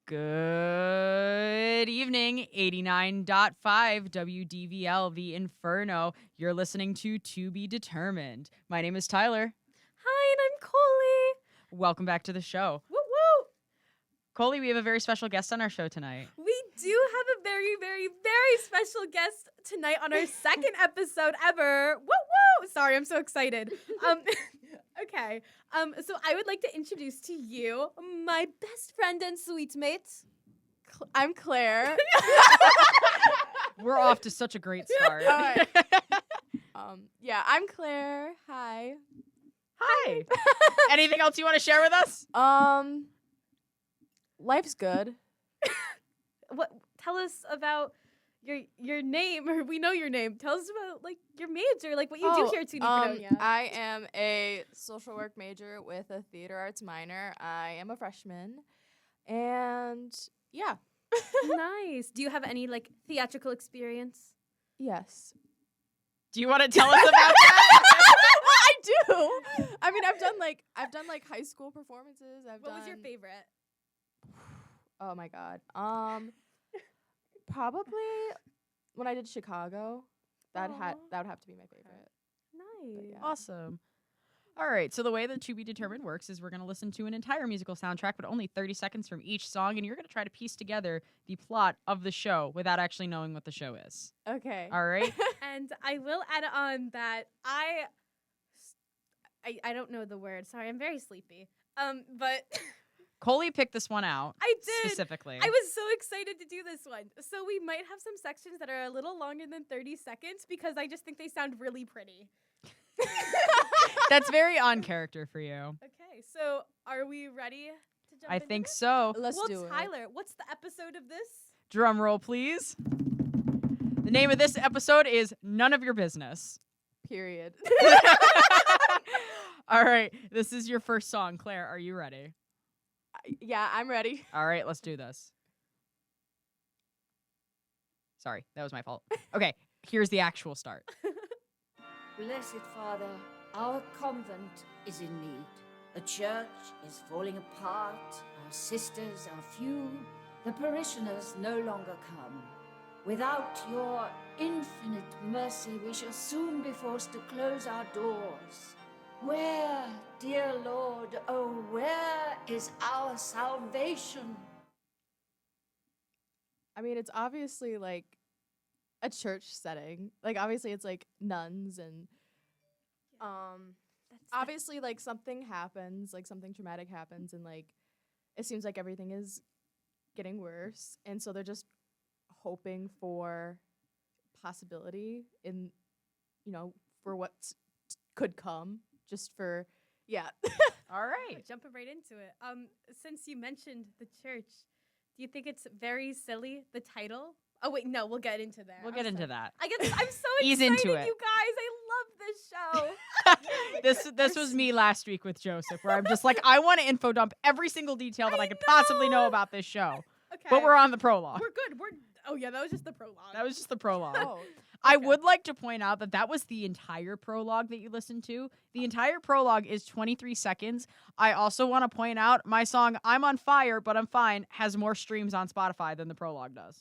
Good evening, 89.5 WDVL, The Inferno. You're listening to Be Determined. My name is Tyler. Hi, and I'm Coley. Welcome back to the show. Woo woo! Coley, we have a very special guest on our show tonight. We do have a very, very, very special guest tonight on our second episode ever. Woo woo! Sorry, I'm so excited. Okay. So I would like to introduce to you my best friend and sweet mate. I'm Claire. We're off to such a great start. All right. Yeah, I'm Claire. Hi. Hi. Anything else you want to share with us? Life's good. What? Tell us about your name, or we know your name. Tell us about like your major, like what you do here at SUNY Fredonia. I am a social work major with a theater arts minor. I am a freshman, and yeah. Nice. Do you have any like theatrical experience? Yes. Do you want to tell us about that? I do. I mean, I've done like high school performances. What was your favorite? Oh my god. Probably when I did Chicago. That would have to be my favorite. Nice. Yeah. Awesome. All right, so the way that To Be Determined works is we're going to listen to an entire musical soundtrack, but only 30 seconds from each song, and you're going to try to piece together the plot of the show without actually knowing what the show is. Okay. All right? And I will add on that I don't know the word. Sorry, I'm very sleepy. But Coley picked this one out. I did. Specifically. I was so excited to do this one. So we might have some sections that are a little longer than 30 seconds because I just think they sound really pretty. That's very on character for you. Okay, so are we ready to jump I into think this? so. Let's do it. Tyler, what's the episode of this? Drum roll, please. The name of this episode is None of Your Business. Period. All right, this is your first song. Claire, are you ready? Yeah, I'm ready. All right, let's do this. Sorry, that was my fault. Okay, here's the actual start. Blessed Father, our convent is in need. The church is falling apart. Our sisters are few. The parishioners no longer come. Without your infinite mercy, we shall soon be forced to close our doors. Where, dear Lord, oh, where is our salvation? I mean, it's obviously like a church setting. Like, obviously, it's like nuns and obviously, like, something happens, like, something traumatic happens, and, like, it seems like everything is getting worse. And so they're just hoping for possibility in, for what could come, just for, yeah. All right. Jumping right into it. Since you mentioned the church, do you think it's very silly, the title? Oh, wait, no, we'll get into that. We'll get into that. I'm so Ease excited, into it. you guys. I love this show. This was me last week with Joseph, where I'm just like, I want to info dump every single detail that I could possibly know about this show. Okay. But we're on the prologue. We're good. Oh, yeah, that was just the prologue. That was just the prologue. Oh. I Okay. would like to point out that was the entire prologue that you listened to. The entire prologue is 23 seconds. I also want to point out my song I'm on Fire, But I'm Fine has more streams on Spotify than the prologue does.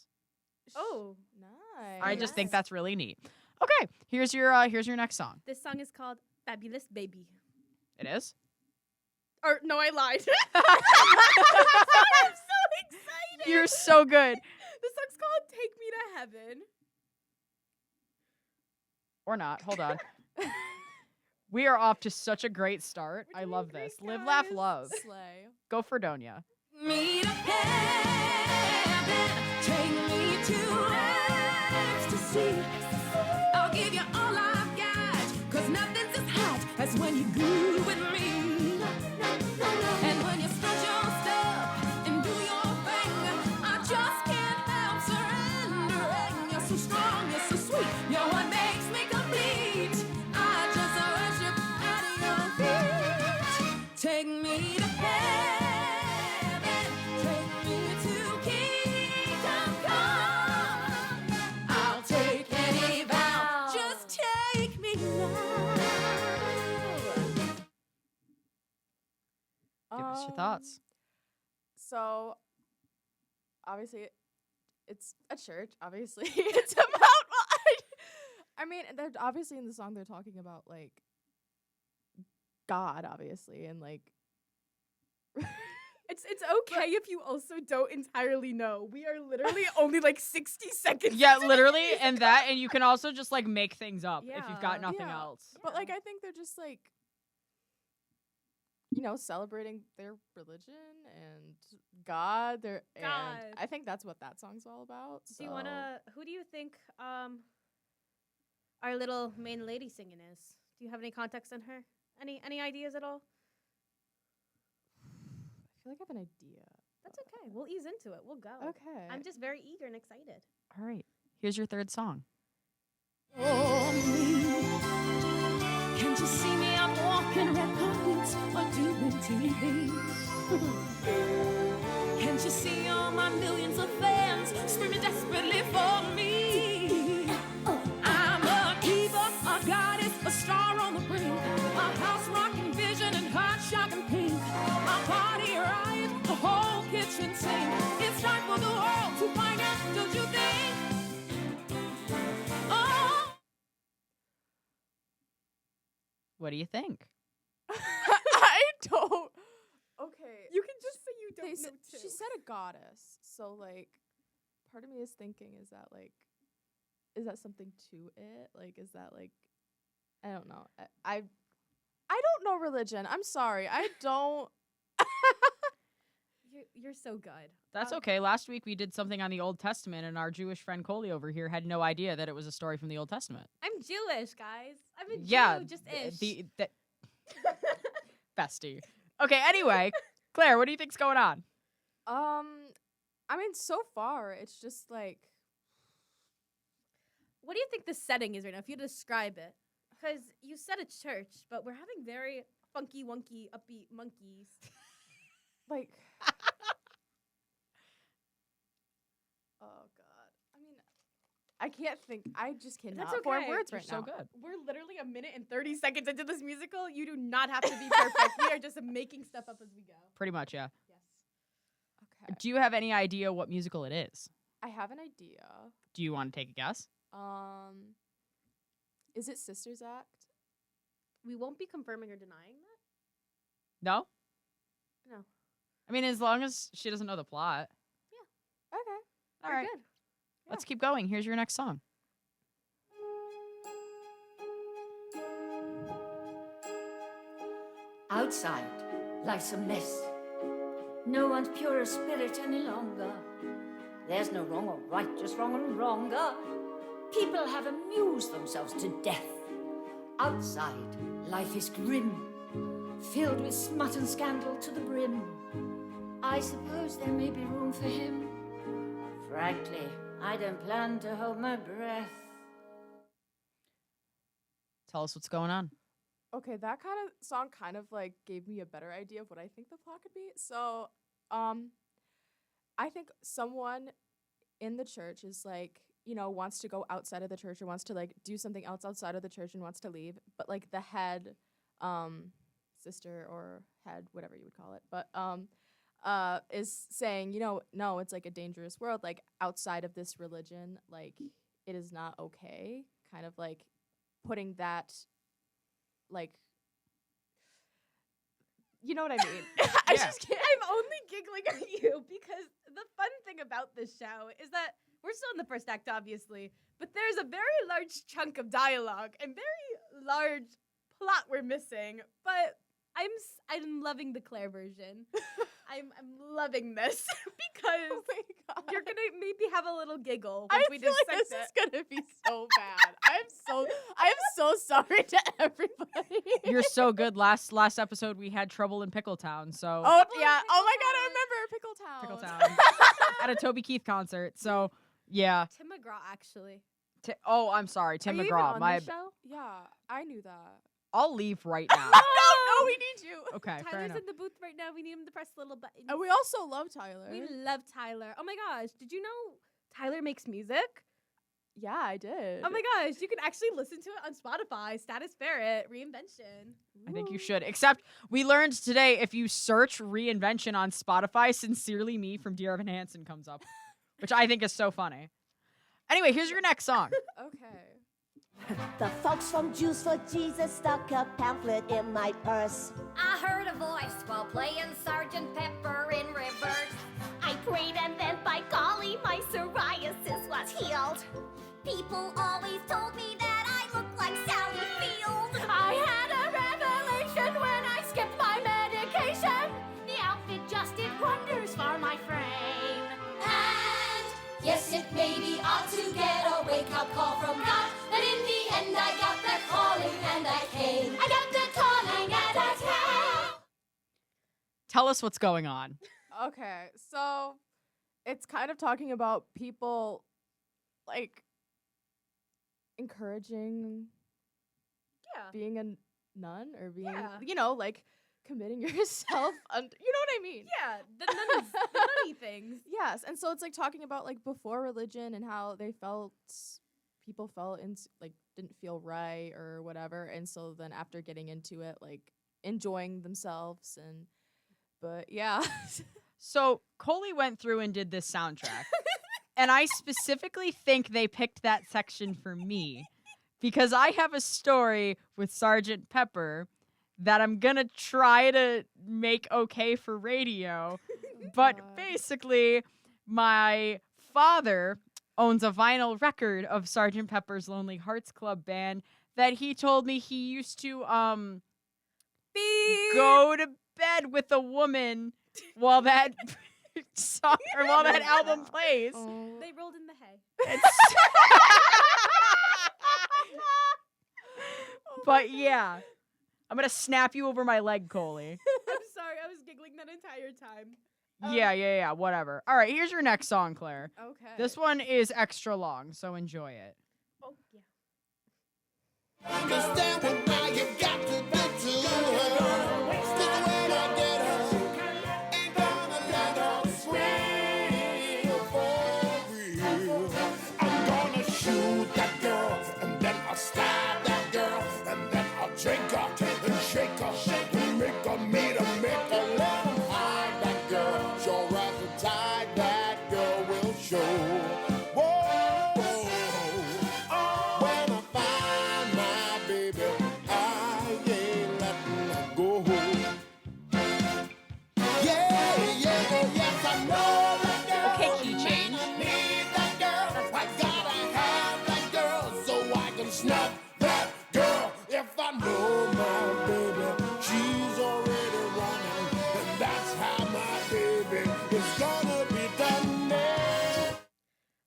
Oh, Nice. I just think that's really neat. Okay, here's your next song. this song is called Fabulous Baby. It is? Or, no, I lied. I'm so excited. You're so good. This song's called Take Me to Heaven. Or not. Hold on. We are off to such a great start. We're I doing love great, this. Live, laugh, guys. love. Slay. Go Fredonia. Me to heaven, take me to ecstasy. I'll give you all I've got, 'cause nothing's as hot as when you groove with me. And when you stretch your stuff and do your thing, I just can't help surrendering. You're so strong, you're so sweet, you're what makes me complete. I just worship at your feet. Take me to heaven, take me to kingdom come. I'll take any vow, just take me now. Give us your thoughts. So, obviously, it's a church. Obviously, it's about. Well, I mean, they're obviously in the song they're talking about like God, obviously, and like. It's okay if you also don't entirely know. We are literally only like 60 seconds. Yeah, into literally, the and that, and you can also just like make things up if you've got Yeah. nothing Yeah. else. But like, I think they're just like, celebrating their religion and God. And God. I think that's what that song's all about. Do you wanna? Who do you think our little main lady singing is? Do you have any context on her? Any ideas at all? I feel like I have an idea. That's okay. We'll ease into it. We'll go. Okay. I'm just very eager and excited. All right, here's your third song. For me. Can't you see me? I'm walking red carpets or doing TV. Can't you see all my millions of fans screaming desperately for me? I'm a keeper, a goddess, a star on the brink, a house rocking vision and heart shocking pink, a party riot, the whole kitchen sink. It's time for the world to find out, don't you think? Oh. What do you think? I don't. Okay. You can just say you don't They know said- too. She said a goddess, so like, part of me is thinking, is that something to it? Like, is that like, I don't know. I don't know religion. I'm sorry. I don't. You're so good. That's okay. Last week we did something on the Old Testament, and our Jewish friend Coley over here had no idea that it was a story from the Old Testament. I'm Jewish, guys. I'm a Yeah, Jew, just ish. the bestie. Okay. Anyway, Claire, what do you think's going on? I mean, so far it's just like, What do you think the setting is right now? If you describe it, because you said a church, but we're having very funky, wonky, upbeat monkeys. like. Oh God. I mean, I can't think. I just cannot form okay. words You're right so now. good. We're literally a minute and 30 seconds into this musical. You do not have to be perfect. We are just making stuff up as we go. Pretty much, yeah. Yes. Okay. Do you have any idea what musical it is? I have an idea. Do you want to take a guess? Is it Sisters Act? We won't be confirming or denying that. No? No. I mean, as long as she doesn't know the plot. Okay. All We're right. good. Let's keep going. Here's your next song. Outside life's a mess. No one's pure of spirit any longer. There's no wrong or right, just wrong and wronger. People have amused themselves to death. Outside life is grim, filled with smut and scandal to the brim. I suppose there may be room for him. Frankly, I don't plan to hold my breath. Tell us what's going on. Okay, that kind of song kind of like gave me a better idea of what I think the plot could be. So, I think someone in the church is like, wants to go outside of the church or wants to like do something else outside of the church and wants to leave. But like the head, sister or head, whatever you would call it, but is saying, no, it's like a dangerous world. Like outside of this religion, like it is not okay. Kind of like putting that, like, you know what I mean? I Yeah. just can't. I'm only giggling at you because the fun thing about this show is that we're still in the first act, obviously, but there's a very large chunk of dialogue and very large plot we're missing. But I'm loving the Claire version. I'm loving this because Oh my God. you're gonna maybe have a little giggle I once we feel like dissect this it. is gonna be so bad. I am so sorry to everybody. You're so good. Last episode we had trouble in Pickletown, so Oh yeah. Oh my God, I remember Pickletown. Pickletown at a Toby Keith concert. So yeah. Tim McGraw, actually. Oh, I'm sorry, Tim Are you McGraw. even on My the show? Yeah, I knew that. I'll leave right now. No, we need you. Okay, fair Tyler's enough. in the booth right now. We need him to press the little button. And we also love Tyler. We love Tyler. Oh my gosh, did you know Tyler makes music? Yeah, I did. Oh my gosh, you can actually listen to it on Spotify. Status Ferret, Reinvention. I think you should. Except we learned today if you search Reinvention on Spotify, Sincerely Me from Dear Evan Hansen comes up, which I think is so funny. Anyway, here's your next song. Okay. The folks from Jews for Jesus stuck a pamphlet in my purse. I heard a voice while playing Sergeant Pepper in reverse. I prayed and then by golly, my psoriasis was healed. People always told me that I looked like Sally Field. I had a revelation when I skipped my medication. The outfit just did wonders for my frame. And yes, it may be odd to get a wake-up call from God, but in the end I got the calling and I came. I got the calling and I came. Tell us what's going on. Okay, so it's kind of talking about people like encouraging Yeah. being a nun or being, Yeah. like committing yourself under, you know what I mean? Yeah, the nunny things. Yes, and so it's like talking about like before religion and how people felt like didn't feel right or whatever, and so then after getting into it, like enjoying themselves but yeah. So Coley went through and did this soundtrack. And I specifically think they picked that section for me because I have a story with Sergeant Pepper that I'm going to try to make okay for radio. But God. basically, my father owns a vinyl record of Sergeant Pepper's Lonely Hearts Club Band that he told me he used to go to bed with a woman while that song or while that album plays. Oh. They rolled in the hay. But yeah, I'm gonna snap you over my leg, Coley. I'm sorry, I was giggling that entire time. Yeah, whatever. All right, here's your next song, Claire. Okay. This one is extra long, so enjoy it. Oh, yeah. Understand what now you got to do to her. Stick when I get her. Ain't gonna let her swing for real. I'm gonna shoot that girl, and then I'll stab that girl, and then I'll drink her and shake her and make her meet her, make her let her hide that girl. Sure as the tide, that girl will show. Whoa, when I find my baby, I ain't letting her go. Yeah, oh yes, I know that girl. Okay, key change. I need that girl. I gotta have that girl so I can snap that girl. If I know my baby, she's already running, and that's how my baby is gonna be done. Yeah.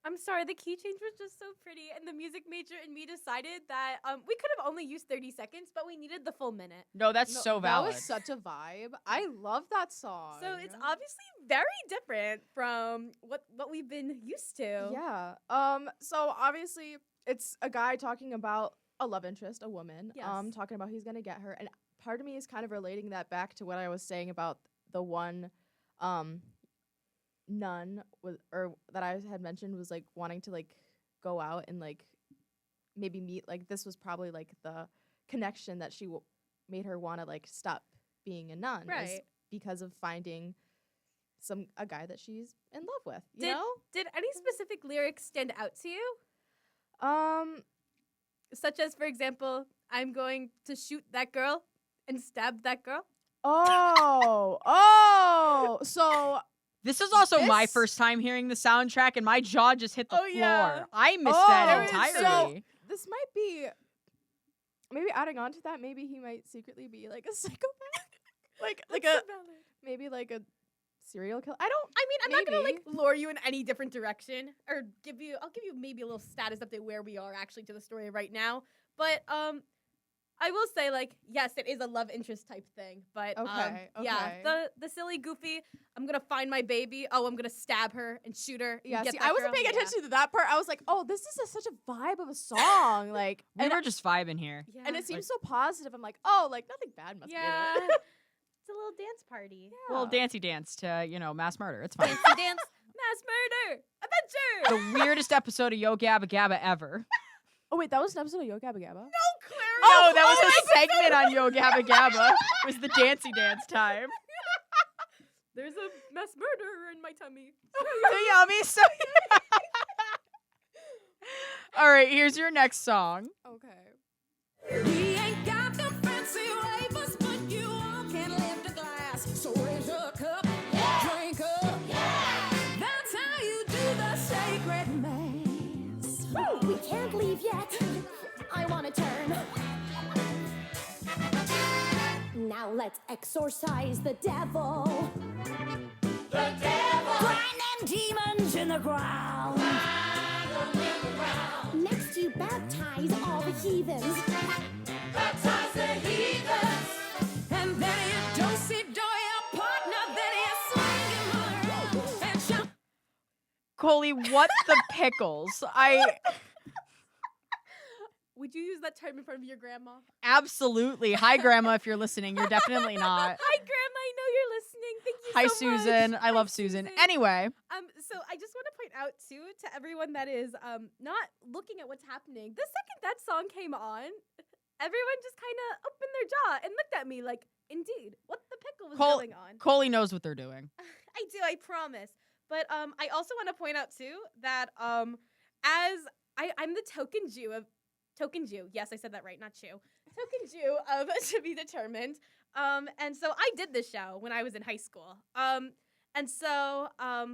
I'm sorry, the key change was just so pretty, and the music major and me decided that we could have only used 30 seconds, but we needed the full minute. No, that's No, so valid. That was such a vibe. I love that song. So it's obviously very different from what we've been used to. Yeah. So obviously it's a guy talking about a love interest, a woman. Yes. Talking about he's gonna get her, and part of me is kind of relating that back to what I was saying about the one, nun or that I had mentioned was like wanting to like go out and like maybe meet. Like this was probably like the connection that she made her want to like stop being a nun, is Right. because of finding a guy that she's in love with. You Did- know. Did any specific lyrics stand out to you? Such as, for example, I'm going to shoot that girl and stab that girl? So This is also my This- first time hearing the soundtrack, and my jaw just hit the Oh, floor. yeah. I missed Oh, that so- entirely. this might be, maybe adding on to that, maybe he might secretly be like a psychopath, like That's so valid. maybe like a serial killer. I don't. I mean, I'm not gonna like Maybe. lure you in any different direction or I'll give you maybe a little status update where we are actually to the story right now. But I will say, like, yes, it is a love interest type thing. But yeah, okay. the silly goofy, I'm gonna find my baby. Oh, I'm gonna stab her and shoot her. And Yeah, get see, that I wasn't girl. paying Yeah. attention to that part. I was like, oh, this is such a vibe of a song, like, We and, were just vibing here. Yeah. and it seems so positive. I'm like, oh, like nothing bad must yeah. be in it. It's a little dance party. A little dancey dance to, mass murder. It's fine. Fancy dance, mass murder, adventure. The weirdest episode of Yo Gabba Gabba ever. Oh wait, that was an episode of Yo Gabba Gabba? Claire. No, that was a segment on Yo Gabba Gabba. It was the dancey dance time. There's a mass murderer in my tummy. So yummy, so All right, here's your next song. Okay. We ain't got the fancy wafers, but you all can lift a glass. So raise your cup, drink up. That's how you do the sacred mass. Woo, we can't leave yet. I want to turn. Now let's exorcise the devil. Grind them demons in the ground. Next, you baptize all the heathens. Baptize the heathens. And then you do-si-do your partner, then you swing him around and shout. Coley, what the pickles? Would you use that term in front of your grandma? Absolutely. Hi, Grandma, if you're listening. You're definitely not. Hi, Grandma. I know you're listening. Thank you Hi, so much. Susan. I Hi, love Susan. Susan. Anyway, So I just want to point out too to everyone that is not looking at what's happening. The second that song came on, everyone just kind of opened their jaw and looked at me like, "Indeed, what the pickle was going on?" Coley knows what they're doing. I do, I promise. But I also want to point out too that as I'm the token Jew. Yes, I said that right, not Jew. Token Jew of To Be Determined. And so I did this show when I was in high school. And so I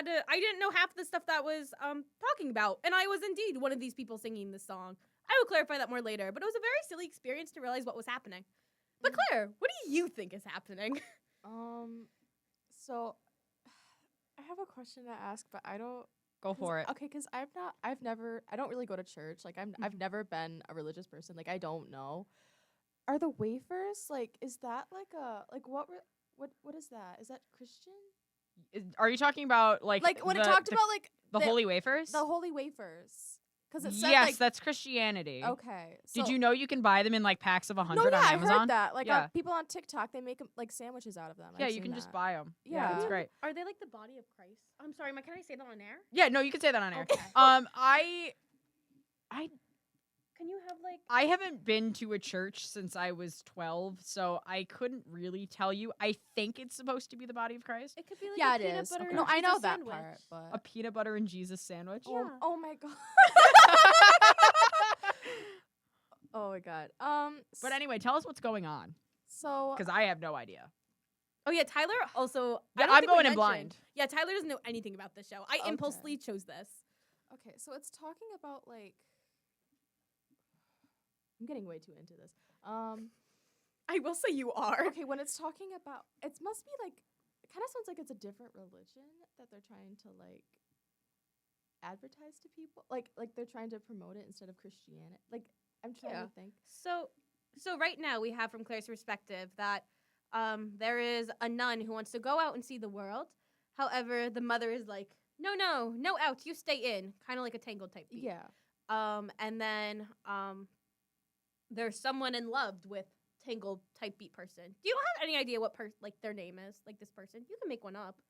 didn't know half the stuff that was talking about, and I was indeed one of these people singing this song. I will clarify that more later, but it was a very silly experience to realize what was happening. But Claire, what do you think is happening? So I have a question to ask, but I don't. Go for it. Okay, because I don't really go to church. Like I've never been a religious person. Like I don't know. Are the wafers is that what is that? Is that Christian? Are you talking about When it talked about the holy wafers? the holy wafers, because it said Yes, that's Christianity. okay. Did so- you know you can buy them in packs of 100 No, yeah, on I Amazon? heard that. Yeah. People on TikTok, they make sandwiches out of them. Yeah, I've you seen can just that. buy them. Yeah. it's great. Are they like the body of Christ? I'm sorry, can I say that on air? Yeah, no, you can say that on air. Okay. Can you have I haven't been to a church since I was 12, so I couldn't really tell you. I think it's supposed to be the body of Christ. it could be like Yeah, a it peanut is. butter Okay. and No, I know Jesus that sandwich. part, A but peanut butter and Jesus sandwich. Yeah. oh my god. Oh my god. But anyway, tell us what's going on, So because I have no idea. Oh yeah, Tyler also. Yeah, I don't I'm think we going in mentioned- blind. Yeah, Tyler doesn't know anything about the show. I Okay. impulsively chose this. okay, so it's talking about I'm getting way too into this. I will say you are. Okay, when it's talking about, it must be it kind of sounds like it's a different religion that they're trying to advertise to people. Like they're trying to promote it instead of Christianity. I'm trying Yeah. to think. So right now we have from Claire's perspective that there is a nun who wants to go out and see the world. However, the mother is like, no out, you stay in, kind of like a Tangled type beat. Yeah. And then there's someone in love with Tangled type beat person. Do you have any idea what their name is? Like this person? You can make one up.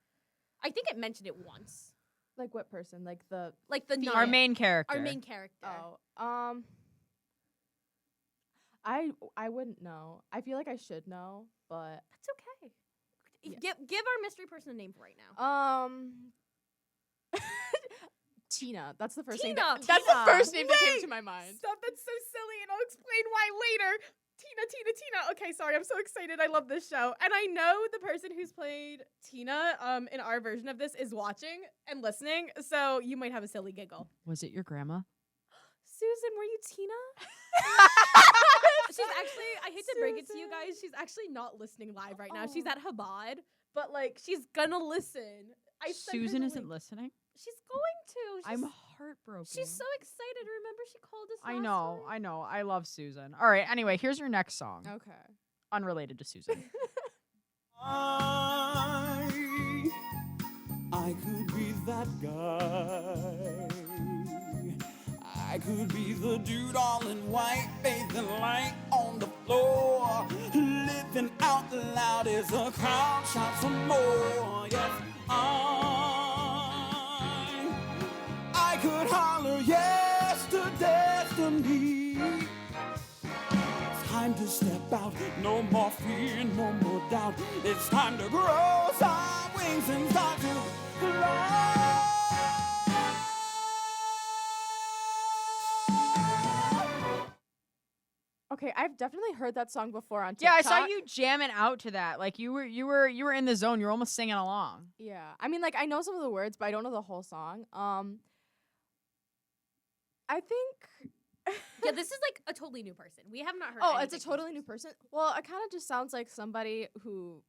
I think it mentioned it once. Like what person? Like the nun. Our main character. Our main character. I wouldn't know. I feel like I should know, but That's okay. Yeah. Give our mystery person a name for right now. Tina. That's the first Tina. name. That's the Tina. first name that came to my mind. Stop, that's so silly, and I'll explain why later. Tina. Okay, sorry, I'm so excited. I love this show. And I know the person who's played Tina in our version of this is watching and listening, so you might have a silly giggle. Was it your grandma? Susan, were you Tina? She's actually, I hate to break it to you guys, she's actually not listening live right now. She's at Habad, but she's gonna listen. I sent her Susan the isn't link. listening. She's going to. I'm heartbroken. She's so excited. Remember, she called us. I last know. time? I know. I love Susan. All right. Anyway, here's your next song. Okay. Unrelated to Susan. I could be that guy. I could be the dude all in white, bathing light on the floor. Living out loud as a crowd shouts for more. Yes, about. No more fear, no more doubt. It's time to grow some wings and start to fly. Okay, I've definitely heard that song before on Yeah, TikTok. I saw you jamming out to that. Like you were in the zone. You're almost singing along. Yeah, I mean, like I know some of the words, but I don't know the whole song. I think. Yeah, this is like a totally new person. We have not heard. Oh, it's a anything from totally this new person. Well, it kind of just sounds like somebody who,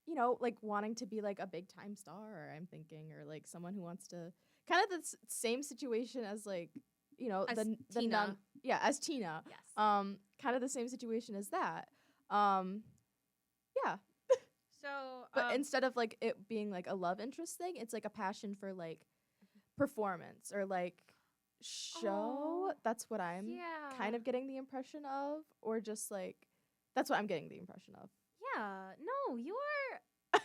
you know, like wanting to be like a big time star. I'm thinking, or like someone who wants to kind of the same situation as like, you know, As the Tina. nun. Yeah, as Tina. Yes. Kind of the same situation as that. Yeah. So, But instead of like it being like a love interest thing, it's like a passion for like performance or like show. Oh, That's what I'm kind of getting the impression of, or just like that's what I'm getting the impression of. Yeah. No, you are.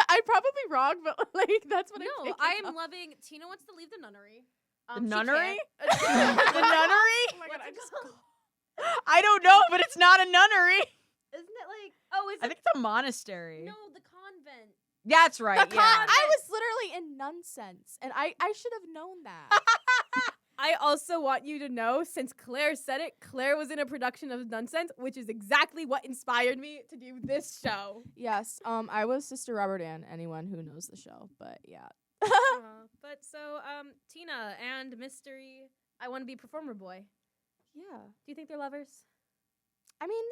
I'm probably wrong, but like that's what No, I'm I thinking am of. loving. Tina wants to leave the nunnery. The She nunnery? can't. The nunnery? Oh my god, What's I it just called? I don't know, but it's not a nunnery. Isn't it like? Oh, is I it? think it's a monastery. No, the convent. That's right. the yeah. I was literally in nonsense, and I should have known that. I also want you to know, since Claire said it, Claire was in a production of Nonsense, which is exactly what inspired me to do this show. Yes, I was Sister Robert Ann. Anyone who knows the show, but yeah. But so, Tina and Mystery, I want to be Performer Boy. Yeah. Do you think they're lovers? I mean,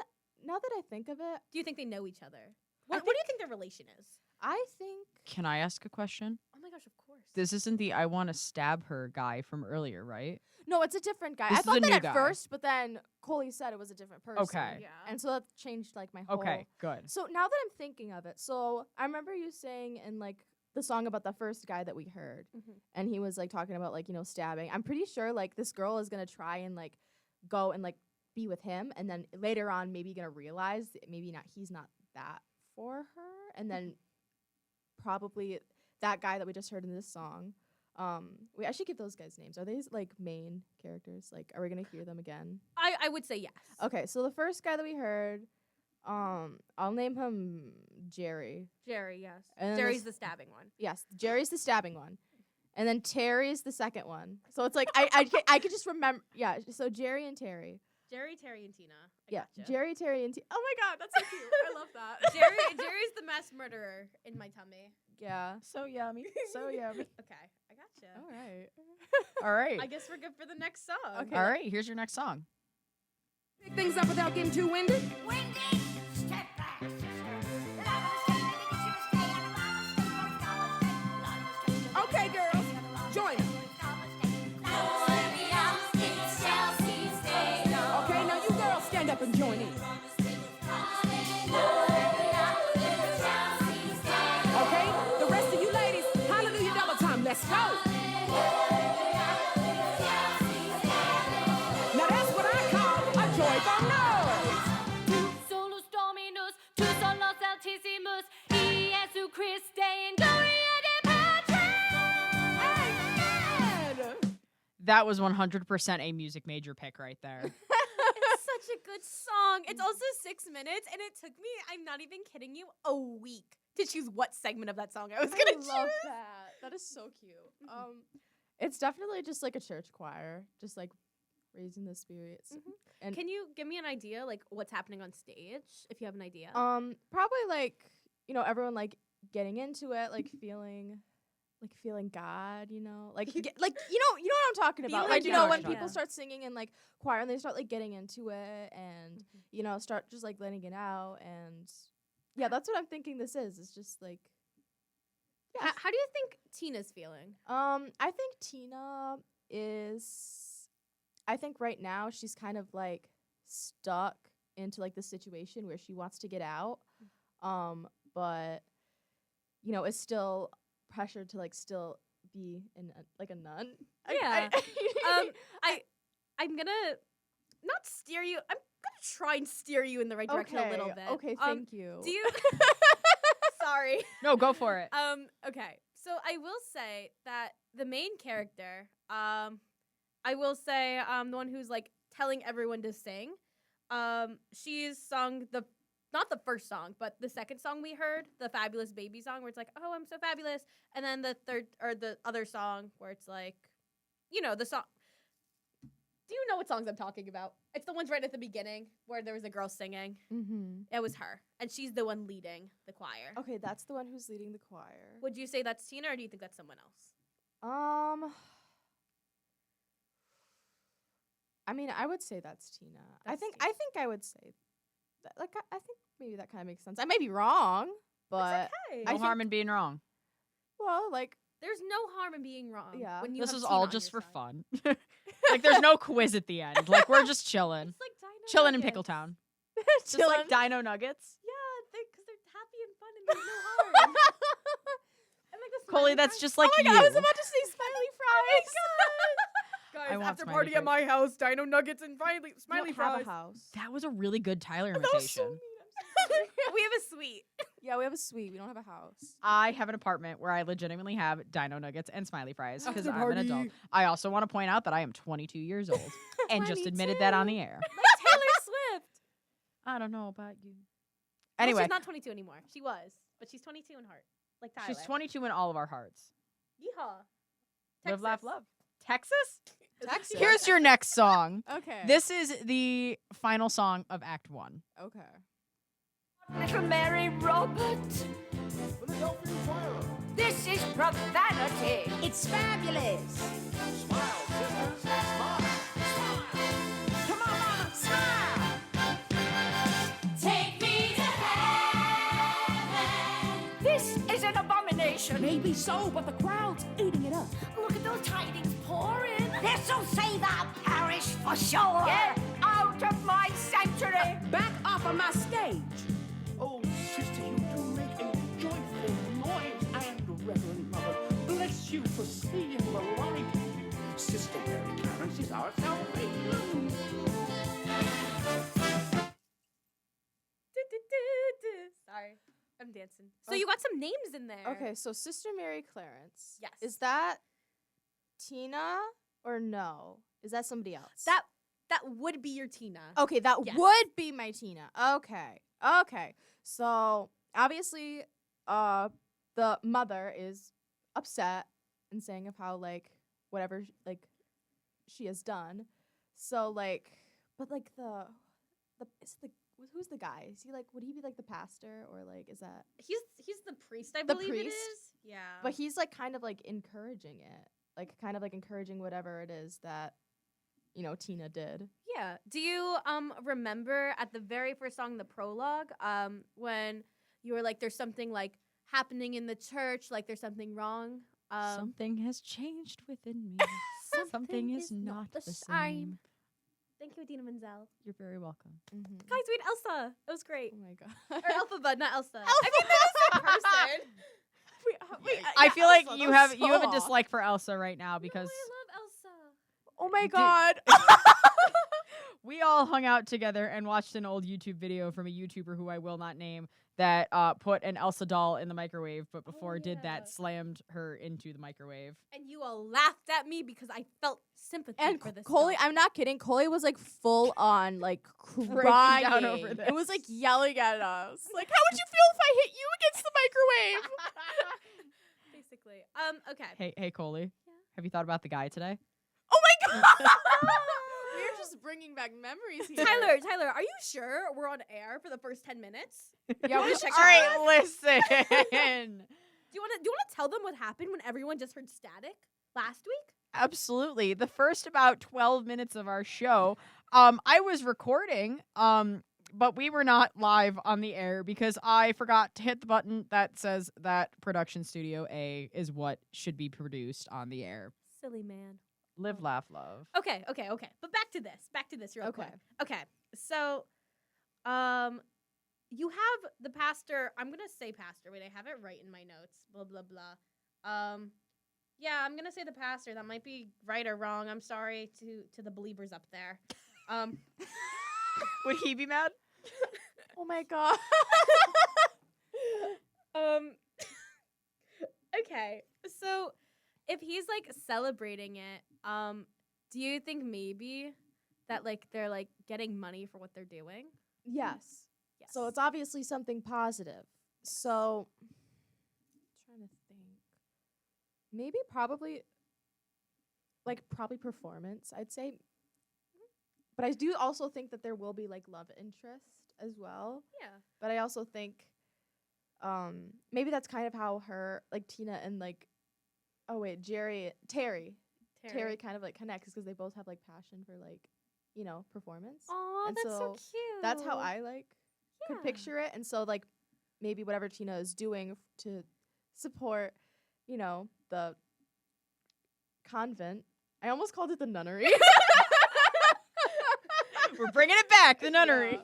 now that I think of it, Do you think they know each other? What do you think their relation is? I think Can I ask a question? Oh my gosh, of course. This isn't the I want to stab her guy from earlier, right? no, it's a different guy. This I is a thought that new at guy. first, but then Coley said it was a different person. Okay. Yeah. And so that changed like my whole. Okay, good. So now that I'm thinking of it, so I remember you saying in like the song about the first guy that we heard, Mhm. and he was like talking about like, you know, stabbing. I'm pretty sure like this girl is gonna try and like go and like be with him, and then later on maybe gonna realize that maybe not he's not that for her, and then probably that guy that we just heard in this song. I should give those guys names. Are they like main characters? Like, are we gonna hear them again? I would say yes. Okay, so the first guy that we heard, I'll name him Jerry. Jerry, yes. And then Jerry's this- the stabbing one. Yes, Jerry's the stabbing one, and then Terry's the second one. So it's like I could just remember. Yeah, so Jerry and Terry. Jerry, Terry, and Tina. I Yeah, gotcha. Jerry, Terry, and oh my god, that's so cute. I love that. Jerry's the mass murderer in my tummy. Yeah. So yummy. So yummy. Okay, I gotcha. All right. All right. I guess we're good for the next song. Okay. All right, here's your next song. Pick things up without getting too winded. Wendy, step back, Okay, girls, join us. Okay, now you girls stand up and join in. Okay, the rest of you ladies, hallelujah double time, let's go. Now that's what I call a joyful noise. Solus Dominus, tu solos altissimus, Iesu Christe in gloria de Patri. That was 100% a music major pick right there. It's such a good song. It's also 6 minutes, and it took me, I'm not even kidding you, a week to choose what segment of that song I was going to choose. love that. That is so cute. It's definitely just like a church choir, just like raising the spirits. And Can you give me an idea, like, what's happening on stage, if you have an idea? probably like, you know, everyone like getting into it, like feeling God, you know, like like you know what I'm talking about. Feeling Like, you know, when God. people Yeah. start singing in like choir and they start like getting into it and you know start just like letting it out, and yeah, that's what I'm thinking this is. It's just like How do you think Tina's feeling? I think Tina is, I think right now she's kind of like stuck into like the situation where she wants to get out, but you know is still pressured to like still be in like a nun. Yeah. I'm gonna not steer you. I'm gonna try and steer you in the right direction a little bit. Okay, thank you. Do you? Sorry. No, go for it. Okay. So I will say that the main character, I will say, the one who's like telling everyone to sing, she's sung not the first song, but the second song we heard, the Fabulous Baby song, where it's like, oh, I'm so fabulous. And then the third, or the other song where it's like, the song. Do you know what songs I'm talking about? It's the ones right at the beginning where there was a girl singing. Mm-hmm. It was her. And she's the one leading the choir. Okay, that's the one who's leading the choir. Would you say that's Tina, or do you think that's someone else? I mean, I would say that's Tina. I That's think Tina. I would say that, like I think maybe that kind of makes sense. I may be wrong, but Okay. No I harm in being wrong. well, like There's no harm in being wrong. Yeah. When you This have is Tina all on just your for side. fun. Like, there's no quiz at the end. Like, we're just chilling. It's like Dino Chilling in Nuggets. Pickletown. Just chilling. like Dino Nuggets. Yeah, because they're happy and fun and there's no harm. And like the Coley, smiley that's fries. just like oh my you. god, I was about to say smiley fries. Guys, I want after smiley party at fries. my house, Dino Nuggets and smiley We don't have fries. a house. That was a really good Tyler That was so imitation. mean. I'm so sorry. We have a suite. Yeah, we have a suite. We don't have a house. I have an apartment where I legitimately have Dino Nuggets and smiley fries because After I'm an adult. party. I also want to point out that I am 22 years old and just admitted that on the air. Like Taylor Swift. I don't know about you. Well, Anyway, she's not 22 anymore. She was, but she's 22 in heart. Like Tyler. she's 22 in all of our hearts. Yeehaw. Live, laugh, Texas. love. Texas? Texas. Here's your next song. Okay. This is the final song of Act 1. Okay. Little Mary Robert, Philadelphia Inquirer. this is profanity. It's fabulous. Smile, sisters, smile. Come on, Mama, smile. Take me to heaven. This is an abomination. Maybe so, but the crowd's eating it up. Look at those tidings pouring. This'll save our parish for sure. Get out of my sanctuary. Back off of my stage. Oh, sister, you do make a joyful noise, and Reverend Mother, bless you for seeing the light. Sister Mary Clarence is our salvation. Sorry. I'm dancing. So you got some names in there. Okay, so Sister Mary Clarence. Yes. Is that Tina or no? Is that somebody else? That would be your Tina. Okay, that Yes. would be my Tina. Okay. Okay. So obviously, the mother is upset and saying of how like whatever she has done. So like, but like who's the guy? Is he like, would he be like the pastor or like is that? He's the priest, I The believe it priest? is. Yeah. But he's like kind of like encouraging it, like kind of like encouraging whatever it is that Tina did. Yeah. Do you remember at the very first song, the prologue, when you were like, there's something like happening in the church, like there's something wrong? Something has changed within me. Something is not the same. Thank you, Adina Menzel. You're very welcome. Mm-hmm. Guys, we had Elsa. It was great. Oh my god. Or Elphaba, not Elsa. I mean, they're the same person. I feel like Elsa, you that was have you have a so- dislike for Elsa right now No, because I love Elsa. Oh my Dude. god. we all hung out together and watched an old YouTube video from a YouTuber who I will not name that put an Elsa doll in the microwave, but before did yeah. that, slammed her into the microwave. And you all laughed at me because I felt sympathy And for this. Coley, doll. I'm not kidding. Coley was like full on like down crying over It this. was like yelling at us. Like, how would you feel if I hit you against the microwave? Basically. Okay. Hey Coley, Yeah. have you thought about the guy today? Oh my god. We're just bringing back memories here. Tyler, are you sure we're on air for the first 10 minutes? Yeah, wanna we check All right, listen. Do you want to tell them what happened when everyone just heard static last week? Absolutely. The first about 12 minutes of our show, I was recording, but we were not live on the air because I forgot to hit the button that says that Production Studio A is what should be produced on the air. Silly man. Live, laugh, love. Okay. But back to this real Okay. quick. Okay. So, you have the pastor. I'm going to say pastor. Wait, I have it right in my notes. Blah, blah, blah. Yeah, I'm going to say the pastor. That might be right or wrong. I'm sorry to the believers up there. Would he be mad? Oh my god. Okay. So if he's like celebrating it, do you think maybe that like they're like getting money for what they're doing. Yes. Yes. So it's obviously something positive. So trying to think. Maybe probably performance, I'd say. But I do also think that there will be like love interest as well. Yeah. But I also think maybe that's kind of how her like Tina and like Terry kind of like connects because they both have like passion for like, performance. Oh, And that's so so cute. That's how I like could Yeah. picture it. And so like maybe whatever Tina is doing to support, the convent. I almost called it the nunnery. We're bringing it back, the nunnery.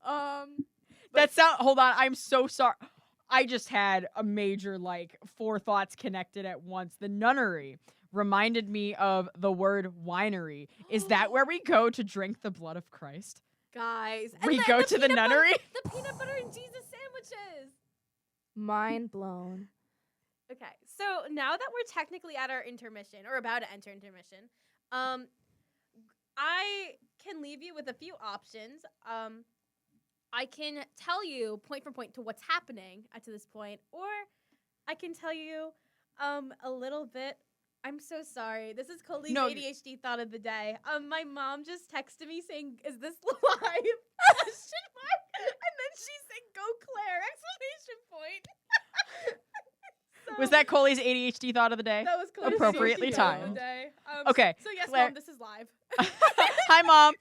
Yeah. Hold on, I'm so sorry. I just had a major, like, 4 thoughts connected at once. The nunnery reminded me of the word winery. Is that where we go to drink the blood of Christ? Guys. We go to the peanut nunnery? The peanut butter and Jesus sandwiches. Mind blown. Okay, so now that we're technically at our intermission, or about to enter intermission, I can leave you with a few options. I can tell you point for point to what's happening to this point, or I can tell you a little bit. I'm so sorry. This is Coley's ADHD thought of the day. My mom just texted me saying, "Is this live?" Question mark. And then she said, "Go Claire!" Exclamation point. Was that Coley's ADHD thought of the day? That was Claire's Appropriately ADHD thought of timed. the day. Okay, So yes, Claire- Mom, this is live. Hi, Mom.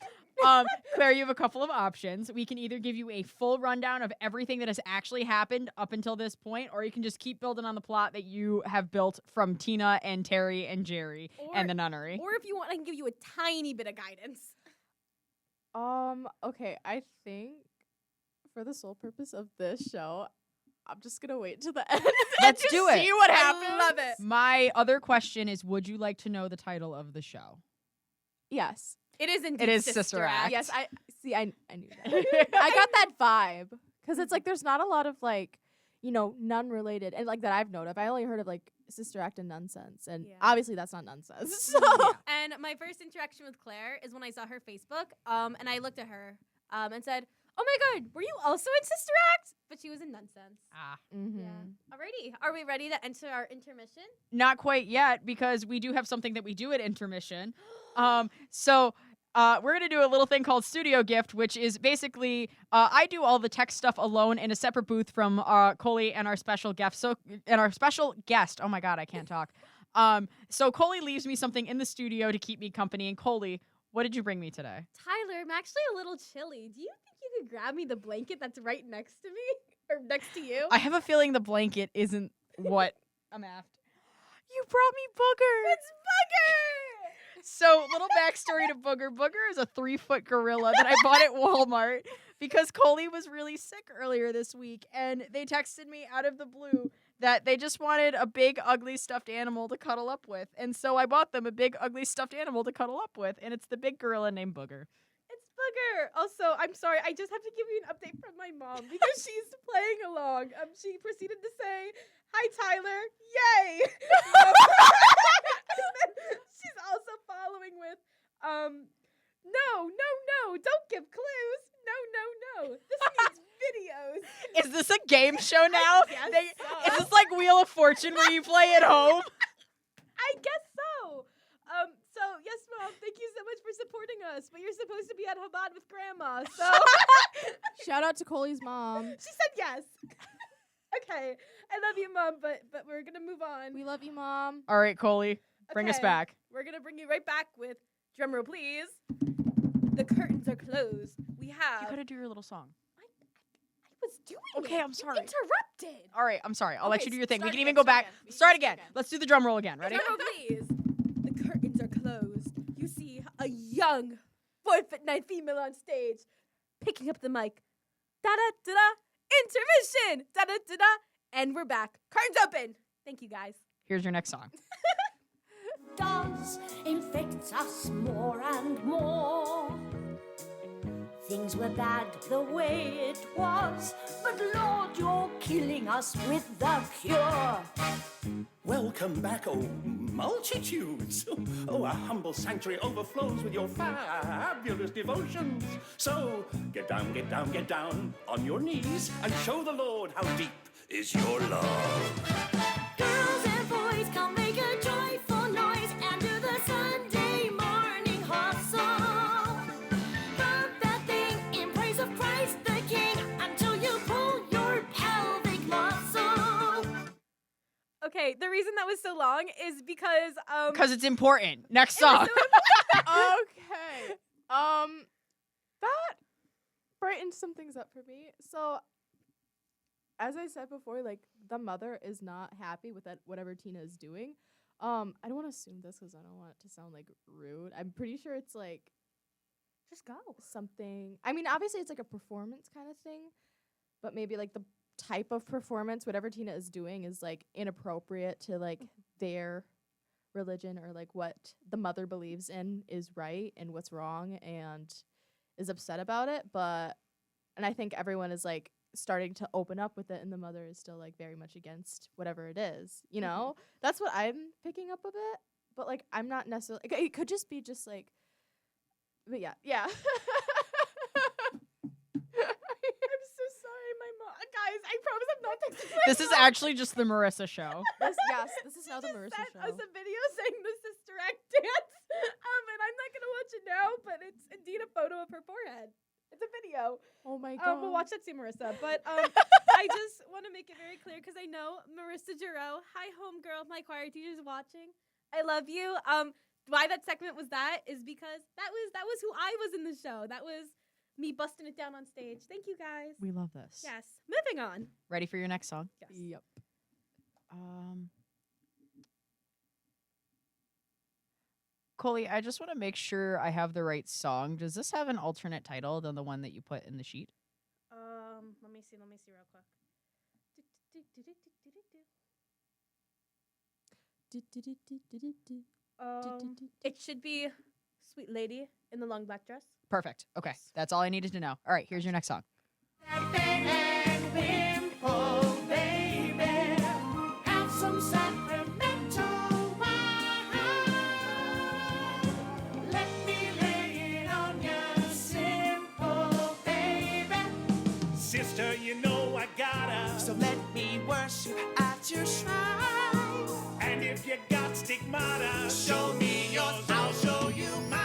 Claire, you have a couple of options. We can either give you a full rundown of everything that has actually happened up until this point, or you can just keep building on the plot that you have built from Tina and Terry and Jerry and the nunnery. Or if you want, I can give you a tiny bit of guidance. Okay, I think for the sole purpose of this show, I'm just gonna wait to the end. Let's and do just it. See what I happens. love it. My other question is, would you like to know the title of the show? Yes. It is indeed It is Sister Act. Yes, I knew that. I got that vibe because it's like there's not a lot of like, nun related and like that I've known of. I only heard of like Sister Act and nonsense, and Yeah. obviously that's not nonsense. So And my first interaction with Claire is when I saw her Facebook, and I looked at her, and said, "Oh my God, were you also in Sister Act?" But she was in Nonsense. Mhm. Yeah. Alrighty, are we ready to enter our intermission? Not quite yet, because we do have something that we do at intermission. We're going to do a little thing called Studio Gift, which is basically I do all the tech stuff alone in a separate booth from Coley and our special guest. Oh my God, I can't talk. So Coley leaves me something in the studio to keep me company. And Coley, what did you bring me today? Tyler, I'm actually a little chilly. Do you think you could grab me the blanket that's right next to me? Or next to you? I have a feeling the blanket isn't what I'm after. You brought me Booger. It's Booger! So, little backstory to Booger. Booger is a 3-foot gorilla that I bought at Walmart because Coley was really sick earlier this week, and they texted me out of the blue that they just wanted a big, ugly stuffed animal to cuddle up with. And so I bought them a big, ugly stuffed animal to cuddle up with, and it's the big gorilla named Booger. It's Booger. Also, I'm sorry. I just have to give you an update from my mom because she's playing along. She proceeded to say, "Hi, Tyler. Yay." And then she's also following with, no, don't give clues. No. This needs videos. Is this a game show now? guess so. Is this like Wheel of Fortune where you play at home? I guess so. So yes, Mom, thank you so much for supporting us. But you're supposed to be at Chabad with Grandma, so shout out to Coley's mom. she said yes. Okay, I love you, Mom, but we're gonna move on. We love you, Mom. All right, Coley, bring us Okay, back. We're gonna bring you right back with drumroll, please. The curtains are closed. We have. You gotta do your little song. I was doing Okay, it. I'm You sorry. interrupted. All right, I'm sorry. I'll let Okay, you do your thing. We start can again, even go start back. again. Start again. Let's do the drum roll again. Ready? Drumroll, please. The curtains are closed. You see a young 4'9" female on stage, picking up the mic. Da da da da. Intermission. Da da da da. And we're back. Curtains open. Thank you, guys. Here's your next song. Does infect us more and more. Things were bad the way it was, but Lord, you're killing us with the cure. Well, Welcome back, oh multitudes. Oh, our humble sanctuary overflows with your fabulous devotions. So, get down, get down, get down on your knees and show the Lord how deep is your love. Girls and boys, come make a joyful noise and do the Sunday morning hustle. Bump that thing in praise of Christ the King until you pull your pelvic muscle. Okay, the reason that was so long is because Because it's important. Next it was song. so Okay. That brightened some things up for me. So, as I said before, like the mother is not happy with that whatever Tina is doing. I don't want to assume this because I don't want it to sound like rude. I'm pretty sure it's like just go. something. I mean, obviously it's like a performance kind of thing, but maybe like the type of performance, whatever Tina is doing, is like inappropriate to like their religion or like what the mother believes in is right and what's wrong, and is upset about it. And I think everyone is like starting to open up with it, and the mother is still like very much against whatever it is, you know. That's what I'm picking up a bit, but like I'm not necessarily, it could just be just like, but yeah I'm so sorry, my mom, guys, I promise I'm not texting my This is mom. actually just the Marissa show. Yes, this is now the Just Marissa sent show. us a video saying the Sister Act dance. And I'm not gonna watch it now, but it's indeed a photo of her forehead. It's a video. Oh my god. We'll watch that soon, Marissa. But I just want to make it very clear because I know Marissa Giroux, hi homegirl, my choir teacher's watching. I love you. Why that segment was that is because that was who I was in the show. That was me busting it down on stage. Thank you guys. We love this. Yes. Moving on. Ready for your next song? Yes. Yep. Coley, I just want to make sure I have the right song. Does this have an alternate title than the one that you put in the sheet? Let me see real quick. It should be Sweet Lady in the long black dress. Perfect. Okay. That's all I needed to know. All right, here's your next song. Sister, you know I gotta. So let me worship at your shrine. And if you got stigmata, show me yours, I'll show you mine.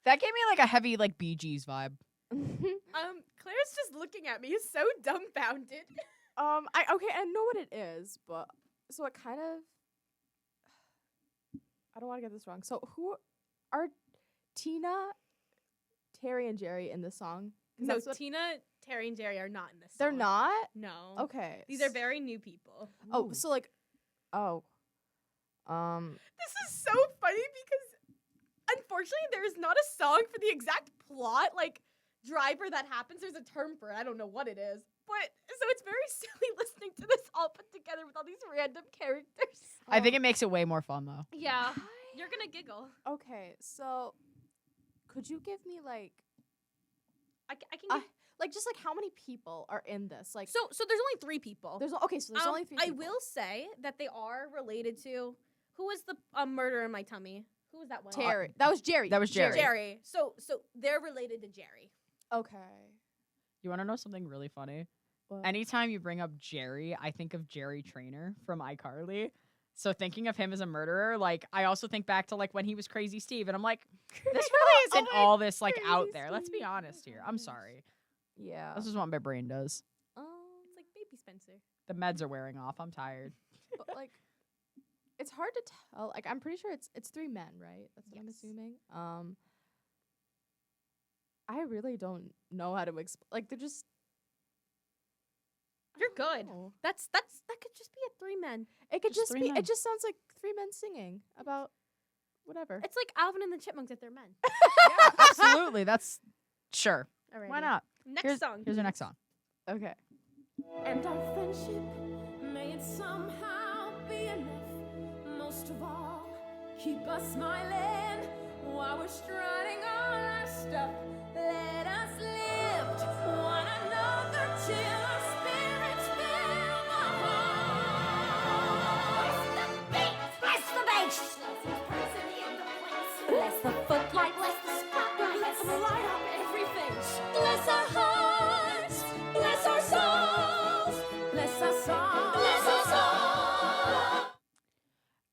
That gave me like a heavy like Bee Gees vibe. Claire's just looking at me, so dumbfounded. I know what it is, but so it kind of, I don't want to get this wrong. So who are Tina, Terry, and Jerry in this song? 'Cause No, that's what- Tina, Terry, and Jerry are not in this. they're song. not. No. Okay. These are very new people. Oh, so like, oh, This is so funny because unfortunately there is not a song for the exact plot, like driver that happens. There's a term for it. I don't know what it is. But so it's very silly listening to this all put together with all these random characters. I think it makes it way more fun though. Yeah. You're gonna giggle. okay. So, could you give me like, I can give, like just like how many people are in this? Like, so there's only 3 people. there's only 3 I people. will say that they are related to who was the murder in my tummy? Who was that one? Terry. That was Jerry. That was Jerry. Jerry. So they're related to Jerry. Okay. You want to know something really funny? What? Anytime you bring up Jerry, I think of Jerry Trainer from iCarly. So thinking of him as a murderer, like I also think back to like when he was Crazy Steve, and I'm like, this really isn't my all this like out Crazy there. Let's be Steve. honest here. I'm sorry. Yeah. This is what my brain does. It's like Baby Spencer. The meds are wearing off. I'm tired. But like, it's hard to tell. Like, I'm pretty sure it's 3 men, right? That's what I'm Yes. assuming. I really don't know how to explain. Like, they're just. I You're don't good. know. That could just be a 3 men. It could Just just 3 be. men. It just sounds like 3 men singing about whatever. It's like Alvin and the Chipmunks if they're men. Yeah, absolutely. That's sure. Alrighty. Why not? Next song. Here's our next song. Okay. And our friendship may it somehow be enough. Most of all, keep us smiling while we're strutting all our stuff. Let us lift one another till our spirits fill the heart. Bless the bass! Bless the footlight, bless the spotlight, let them light up every face. Bless our hearts, bless our souls, bless us all, bless us all.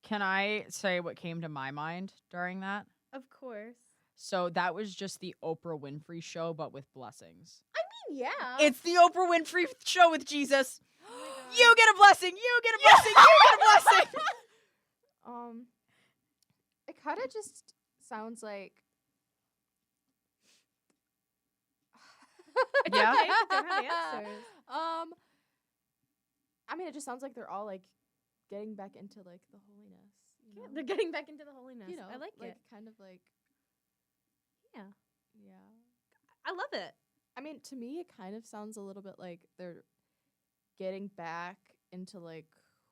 Can I say what came to my mind during that? Of course. So that was just the Oprah Winfrey show, but with blessings. Yeah. It's the Oprah Winfrey show with Jesus. You get a blessing. You get a blessing. You get a blessing. It kind of just sounds like. Yeah. Okay, you don't have answers. I mean, it just sounds like they're all like getting back into like the holiness. You know? They're getting back into the holiness. You know, I like it. kind of like. Yeah. Yeah. I love it. I mean, to me, it kind of sounds a little bit like they're getting back into like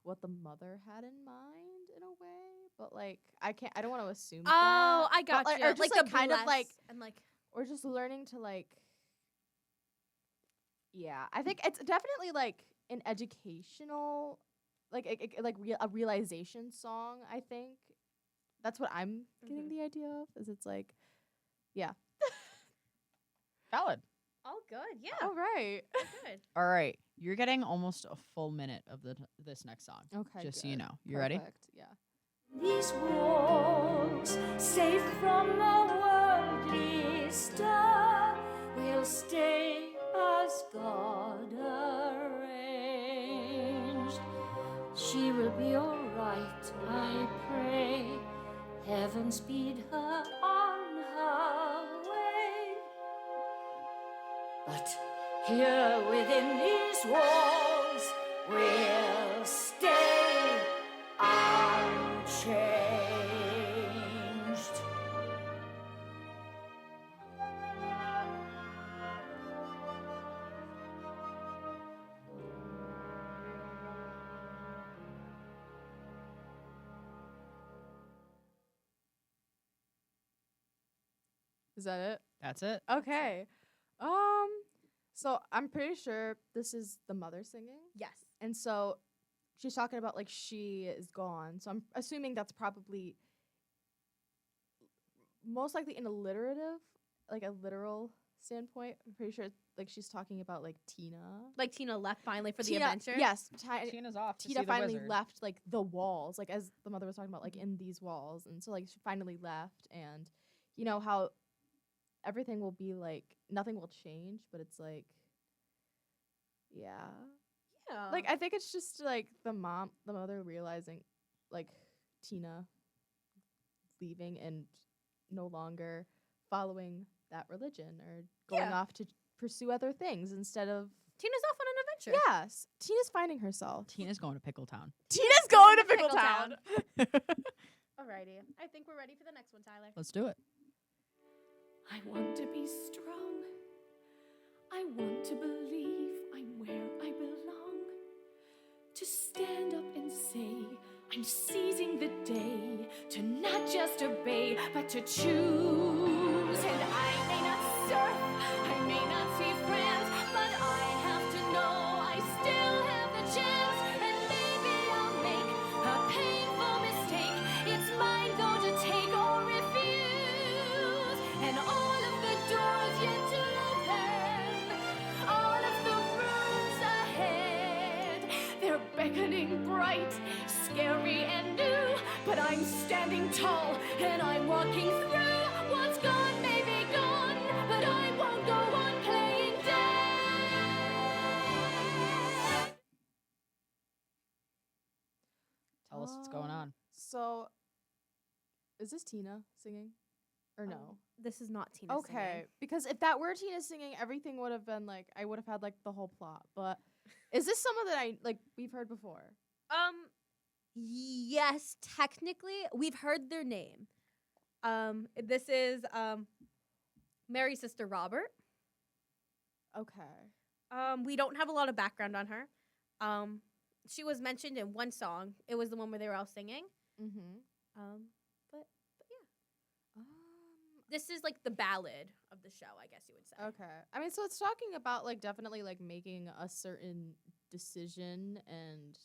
what the mother had in mind in a way, but like I don't want to assume. Oh, that, I got but, you. Or just like, the kind of bless like, and like. or just learning to like. Yeah, I think it's definitely like an educational, like a realization song. I think that's what I'm getting the idea of. Is it's like, yeah. Valid. All good. Yeah. All right. Good. All right. You're getting almost a full minute of this next song. Okay. Just so you good. know. You ready? Perfect, yeah. These walls, safe from the worldly stir, will stay as God arranged. She will be all right, I pray. Heaven speed her on her way. But here within these walls, we'll stay unchanged. Is that it? That's it. Okay. So I'm pretty sure this is the mother singing. Yes. And so she's talking about like she is gone. So I'm assuming that's probably most likely in a alliterative, like a literal standpoint. I'm pretty sure like she's talking about like Tina. Like Tina left finally for the Tina- adventure. Yes. Tina's off to Tina see the finally wizard. left like the walls, like as the mother was talking about, like in these walls. And so like she finally left, and you know how everything will be like nothing will change, but it's like yeah. Yeah. Like I think it's just like the mother realizing like Tina leaving and no longer following that religion or going Yeah. off to pursue other things instead of Tina's off on an adventure. yes, Tina's finding herself. Tina's going to Pickletown. Tina's going to Pickletown. Pickletown. Alrighty. I think we're ready for the next one, Tyler. Let's do it. I want to be strong. I want to believe I'm where I belong. To stand up and say, I'm seizing the day. To not just obey, but to choose. And I may not surf, I may not see friends, but I have to know I still have the chance. And maybe I'll make a painful mistake. It's mine though to take or refuse. And all of the doors yet to open, all of the roads ahead, they're beckoning bright, scary and new. But I'm standing tall and I'm walking through. What's gone may be gone, but I won't go on playing dead. Tell us what's going on. So is this Tina singing? Or no? This is not Tina Okay, singing. because if that were Tina singing, everything would have been like I would have had like the whole plot. But is this someone that I like we've heard before? Yes, technically, we've heard their name. This is Mary's sister Robert. Okay. We don't have a lot of background on her. She was mentioned in one song. It was the one where they were all singing. Mm-hmm. But This is like the ballad of the show, I guess you would say. Okay. I mean, so it's talking about like definitely like making a certain decision and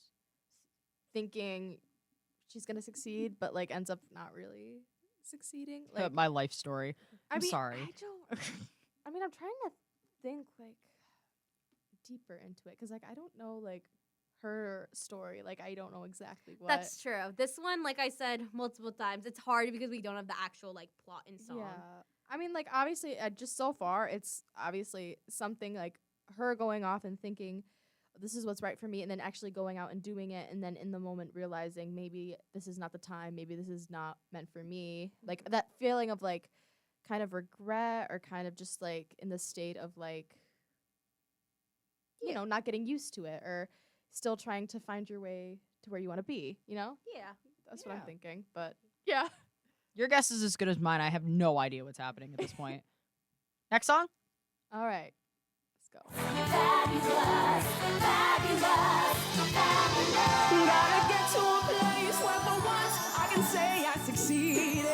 thinking she's gonna succeed, but like ends up not really succeeding. Like My life story. I I'm mean, sorry. I mean, I'm trying to think like deeper into it because like I don't know like her story. Like I don't know exactly what. That's true. This one, like I said multiple times, it's hard because we don't have the actual like plot and song. Yeah. I mean, like obviously, just so far, it's obviously something like her going off and thinking, this is what's right for me, and then actually going out and doing it, and then in the moment realizing maybe this is not the time, maybe this is not meant for me. Like that feeling of like kind of regret or kind of just like in the state of like, you know, not getting used to it or still trying to find your way to where you want to be, you know? Yeah. That's what I'm Yeah. thinking. But yeah. Your guess is as good as mine. I have no idea what's happening at this point. Next song? All right. Let's go. Gotta get to a place where for once I can say I succeeded.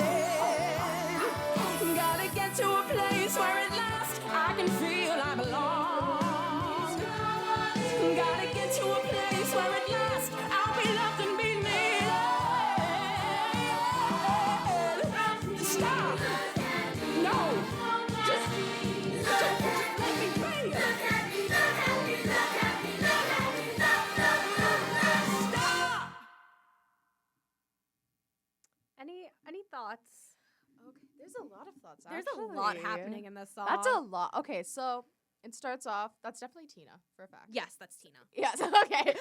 Gotta get to a place where at last I can feel I belong. Gotta get to a place where at last I'll be loved and be needed. Stop. No. Just let me be. Stop. Any thoughts? Okay. There's a lot of thoughts. There's a lot actually. happening in this song. That's a lot. Okay, so it starts off. That's definitely Tina for a fact. Yes, that's Tina. Yes. Okay.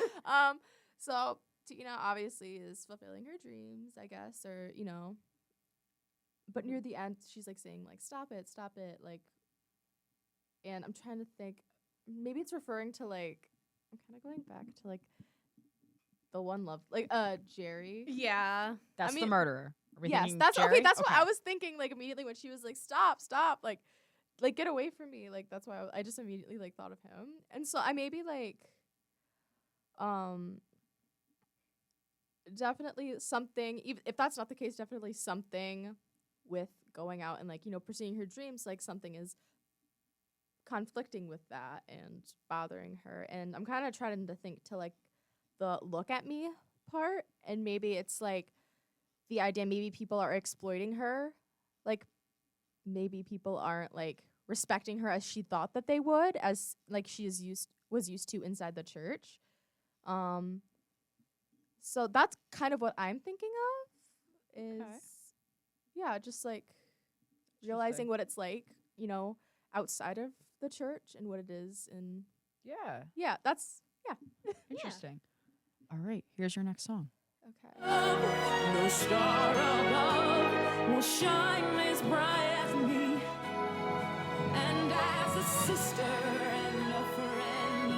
So Tina obviously is fulfilling her dreams, I guess, or you know. But near the end, she's like saying like, "Stop it, like." And I'm trying to think. Maybe it's referring to like. I'm kind of going back to like. The one love, like Jerry. Yeah. That's mean, the murderer. Are we Yes, thinking that's okay. Jerry? That's what I was thinking. Like immediately when she was like, "Stop, like get away from me." Like that's why I just immediately like thought of him. And so I maybe like, definitely something. Even if that's not the case, definitely something with going out and like pursuing her dreams. Like something is conflicting with that and bothering her. And I'm kind of trying to think to like the look at me part, and maybe it's like. The idea maybe people are exploiting her, like maybe people aren't like respecting her as she thought that they would, as like she was used to inside the church. So that's kind of what I'm thinking of is yeah, just like realizing what it's like, outside of the church and what it is, and Yeah. that's Interesting. All right. Here's your next song. okay. No star above will shine as bright as me. And as a sister and a friend,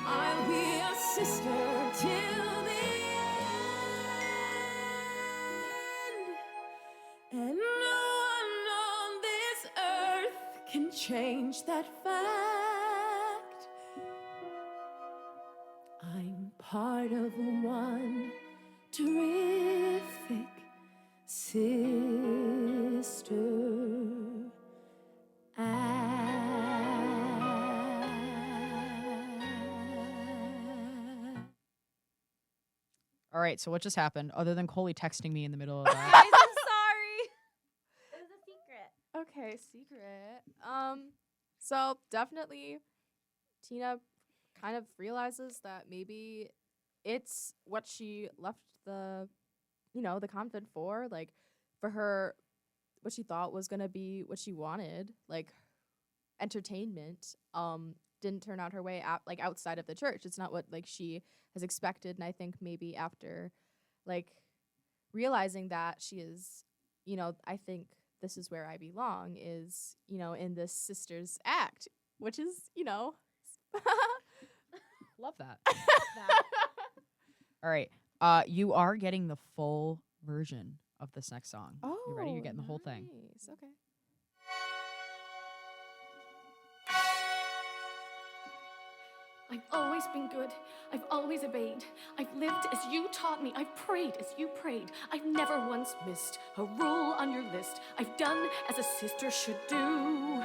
I'll be a sister till the end. And no one on this earth can change that fact. I'm part of one terrific sister act. All right. So what just happened? Other than Coley texting me in the middle of Guys, that. I'm sorry. It was a secret. Okay, secret. So definitely Tina kind of realizes that maybe it's what she left the convent for, like for her what she thought was going to be what she wanted, like entertainment, didn't turn out her way like outside of the church. It's not what like she has expected, and I think maybe after like realizing that she is, I think this is where I belong is, in this sister's act, which is, Love that. All right. You are getting the full version of this next song. Oh, you ready? You're getting the whole thing. Nice. Okay. I've always been good. I've always obeyed. I've lived as you taught me. I've prayed as you prayed. I've never once missed a rule on your list. I've done as a sister should do.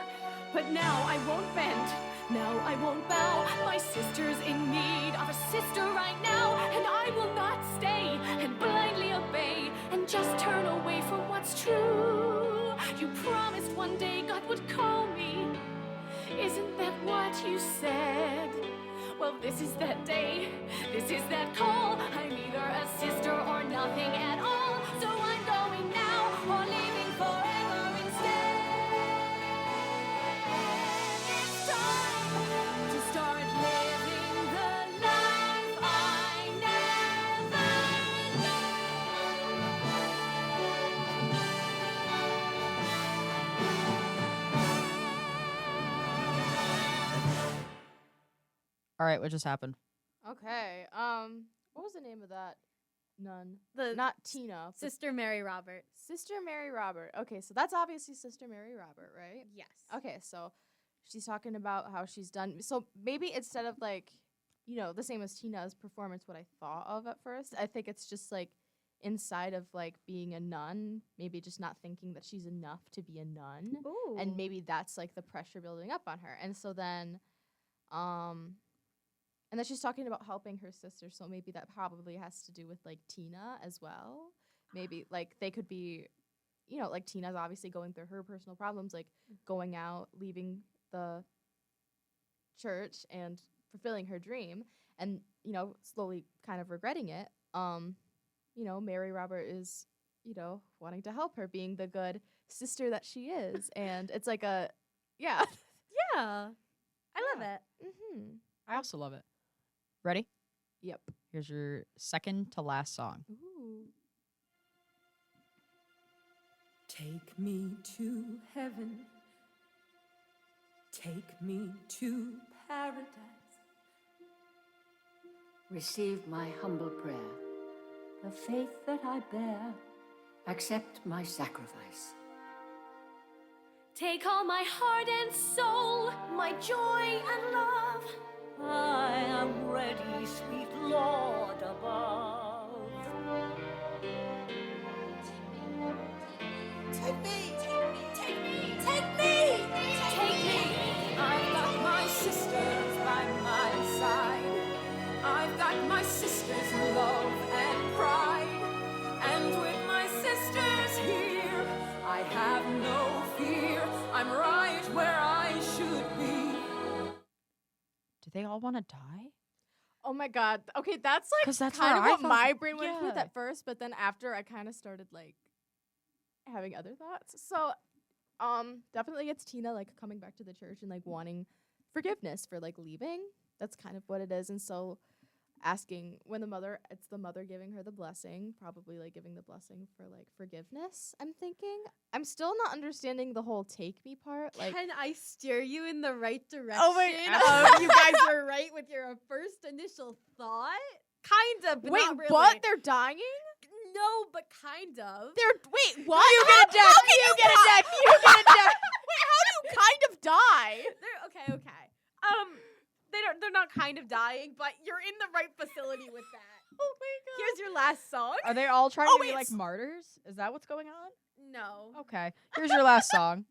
But now I won't bend. Now I won't bow. My sister's in need of a sister right now. And I will not stay and blindly obey and just turn away from what's true. You promised one day God would call me. Isn't that what you said? Well, this is that day, this is that call. I'm either a sister or nothing at all. So I'm going now or leaving forever instead. It's time to start living the life I never All right, what just happened? Okay. What was the name of that nun? Not Tina. but Sister Mary Robert. Sister Mary Robert. Okay, so that's obviously Sister Mary Robert, right? Yes. Okay, so she's talking about how she's done. So maybe instead of like, the same as Tina's performance, what I thought of at first, I think it's just like inside of like being a nun, maybe just not thinking that she's enough to be a nun. Ooh. And maybe that's like the pressure building up on her. And so then, and then she's talking about helping her sister, so maybe that probably has to do with like Tina as well. Maybe like they could be, like Tina's obviously going through her personal problems, like going out, leaving the church and fulfilling her dream and, slowly kind of regretting it. Mary Robert is, wanting to help her, being the good sister that she is. And it's like yeah. Yeah. I love it. Mm-hmm. I also love it. Ready? Yep. Here's your second to last song. Ooh. Take me to heaven. Take me to paradise. Receive my humble prayer, the faith that I bear. Accept my sacrifice. Take all my heart and soul, my joy and love. I am ready, sweet Lord above. Take me, take me, take me, take me. I've got my sisters by my side. I've got my sisters' love and pride. And with my sisters here, I have no fear. I'm right where I should be. Do they all want to die? Oh my God. Okay, that's like 'Cause that's kind of where I what thought my that- brain went with yeah. at first, but then after I kind of started like having other thoughts. So, definitely it's Tina like coming back to the church and like wanting forgiveness for like leaving. That's kind of what it is. And so asking when it's the mother giving her the blessing, probably like giving the blessing for like forgiveness. I'm thinking. I'm still not understanding the whole take me part. Like, Can I steer you in the right direction? Oh my- You guys were right with your first initial thought? Kind of, but wait, not really. what? They're dying? No, but kind of. Wait, what? You get a deck. You get a deck. You get a deck. Wait, how do you kind of die? They're okay. They're not kind of dying, but you're in the right facility with that. Oh my God. Here's your last song. Are they all trying Oh, to be wait, like martyrs? Is that what's going on? No. Okay. Here's your last song.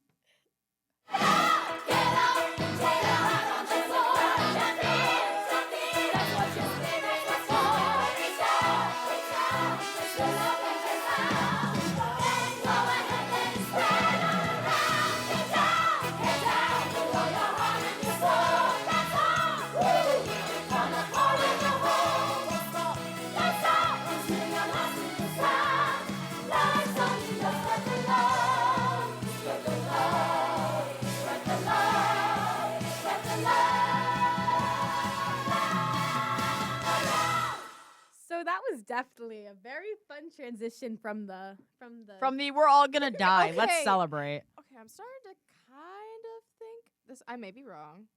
So that was definitely a very fun transition from the We're all gonna die. Let's Okay. celebrate. Okay, I'm starting to kind of think this. I may be wrong,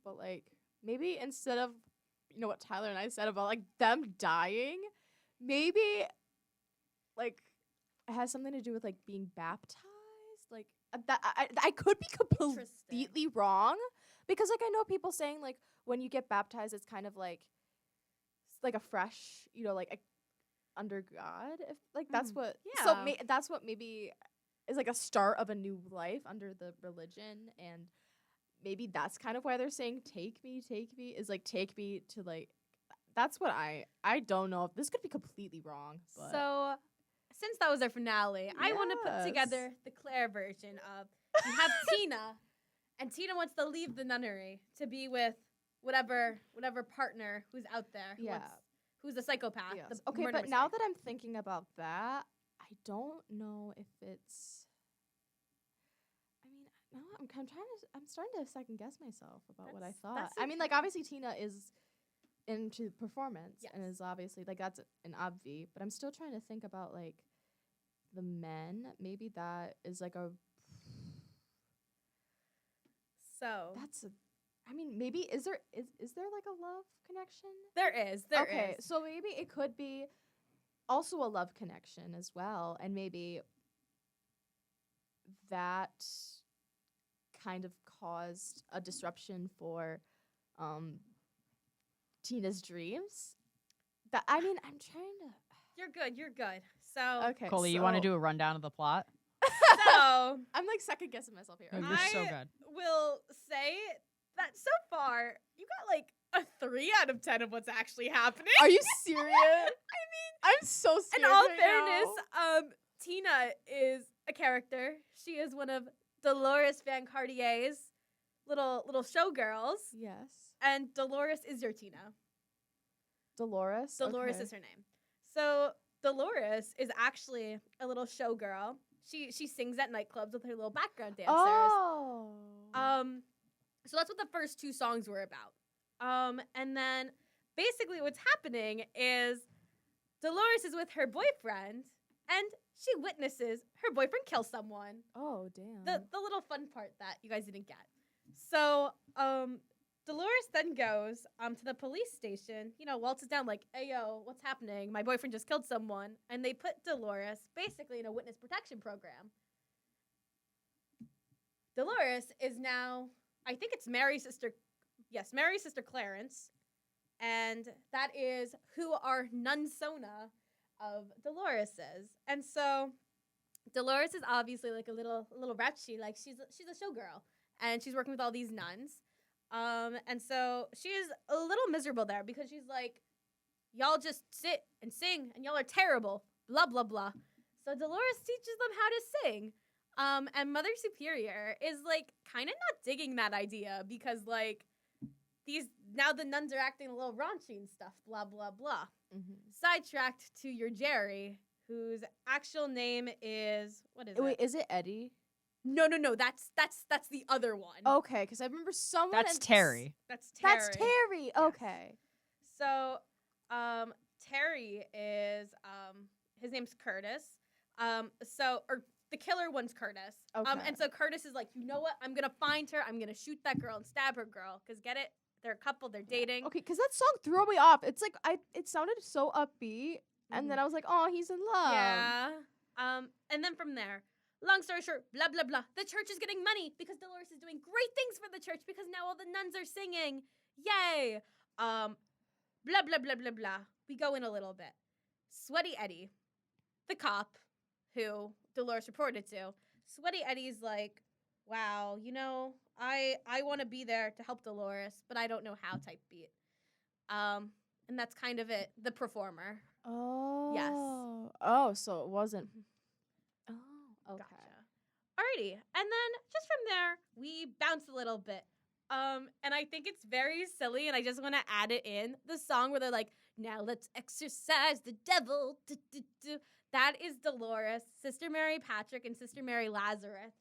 but like maybe instead of what Tyler and I said about like them dying, maybe like it has something to do with like being baptized. Like that, I could be completely wrong because like I know people saying like when you get baptized, it's kind of like a fresh, like under God. If like that's what. So Yeah. that's what maybe is like a start of a new life under the religion, and maybe that's kind of why they're saying take me is like take me to like. That's what I don't know if this could be completely wrong. But So, since that was our finale, I want to put Yes. together the Claire version of you have Tina, and Tina wants to leave the nunnery to be with whatever partner who's out there. Yeah. Who's a psychopath. yes. the Okay, murder but now mystery. that I'm thinking about that, I don't know if it's. I mean, no, I'm starting to second guess myself about what I That's- thought. that's I mean, like okay. obviously Tina is into performance and Yes. is obviously like that's an obvi, but I'm still trying to think about like the men. Maybe that is like a So, that's a. I mean, maybe is there like a love connection? there is. Okay, so maybe it could be also a love connection as well, and maybe that kind of caused a disruption for Tina's dreams. That I mean, I'm trying to. You're good. So, Okay, Coley, you want to do a rundown of the plot? so I'm like second guessing myself here. No, Okay. you're so I- good. will say that so far you got like a 3 out of 10 of what's actually happening. Are you serious? I'm so In scared. all right fairness, now. Tina is a character. She is one of Dolores Van Cartier's little showgirls, Yes, and Dolores is your Tina. Dolores. Dolores okay. is her name. So Dolores is actually a little showgirl. She sings at nightclubs with her little background dancers. Oh. So that's what the first 2 songs were about. And then basically what's happening is Dolores is with her boyfriend, and she witnesses her boyfriend kill someone. Oh damn. The little fun part that you guys didn't get. So Dolores then goes to the police station, waltzes down like, hey, yo, what's happening? My boyfriend just killed someone. And they put Dolores basically in a witness protection program. Dolores is now, I think it's Mary's sister Clarence. And that is who our nunsona of Dolores is. And so Dolores is obviously like a little wretchy, like she's a showgirl. And she's working with all these nuns. And so she is a little miserable there because she's like, y'all just sit and sing and y'all are terrible, blah, blah, blah. So Dolores teaches them how to sing. And Mother Superior is like kind of not digging that idea because like now the nuns are acting a little raunchy and stuff, blah, blah, blah. Mm-hmm. Sidetracked to your Jerry, whose actual name is, what is Wait, it? is it Eddie? No, that's the other one. Okay, because I remember someone. That's Terry. That's Terry. That's Terry. Okay. So, Terry is his name's Curtis. Or the killer one's Curtis. Okay. And so Curtis is like, you know what? I'm gonna find her. I'm gonna shoot that girl and stab her, girl. Cause get it? They're a couple. They're dating. Okay, because that song threw me off. It's like it sounded so upbeat, and then I was like, oh, he's in love. Yeah. And then from there, long story short, blah blah blah. The church is getting money because Dolores is doing great things for the church because now all the nuns are singing. Yay. Blah blah blah blah blah. We go in a little bit. Sweaty Eddie, the cop, who Dolores reported to. Sweaty Eddie's like, wow, I want to be there to help Dolores, but I don't know how type beat. And that's kind of it. The performer. Oh. Yes. Oh, so it wasn't. Oh. Okay. Gotcha. Alrighty. And then just from there, we bounce a little bit. And I think it's very silly, and I just want to add it in. The song where they're like, now let's exorcise the devil. That is Dolores, Sister Mary Patrick, and Sister Mary Lazarus.